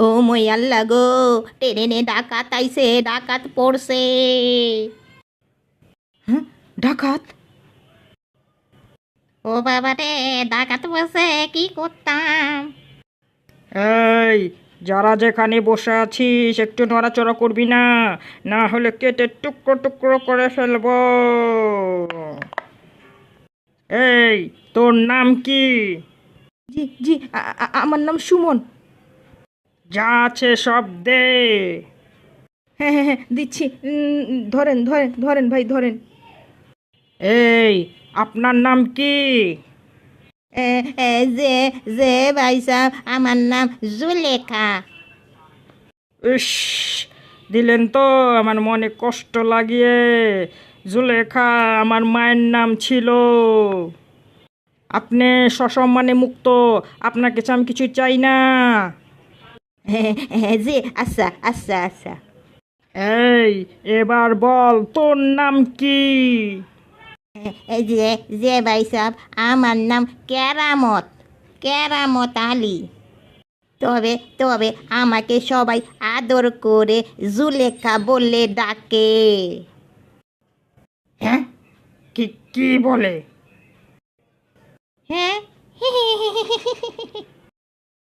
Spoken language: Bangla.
ও মই আল্লাহ গো, ট্রেনে ডাকাত আইছে, ডাকাত পড়ছে। হ্যাঁ, ডাকাত? ও বাবা রে, ডাকাত পড়ছে, কি করতাম? এই, যারা যেখানে বসে আছিস একটু নড়াচড়া করবি না, না হলে কেটে টুকরো টুকরো করে ফেলবো। এই, তোর নাম কি? জি জি, আমার নাম সুমন। যা আছে সব দে। হ্যাঁ হ্যাঁ হ্যাঁ, দিচ্ছি। ধরেন ধরেন ধরেন ভাই, ধরেন। এই, আপনার নাম কি? এ, যে যে ভাই সাহেব, আমার নাম জুলেখা। ইস, দিলেন তো আমার মনে কষ্ট লাগিয়ে। জুলেখা আমার মায়ের নাম ছিল। আপনি সসম্মানে মুক্ত, আপনার কাছে আমি কিছু চাই না। জি, আচ্ছা আচ্ছা আচ্ছা। এই, এবার বল তোর নাম কি? এই যে ভাই সাহেব, আমার নাম কেরামত, কেরামত আলী। তবে তবে আমাকে সবাই আদর করে জুলেখা বললে ডাকে। হ্যাঁ, কি কি বলে?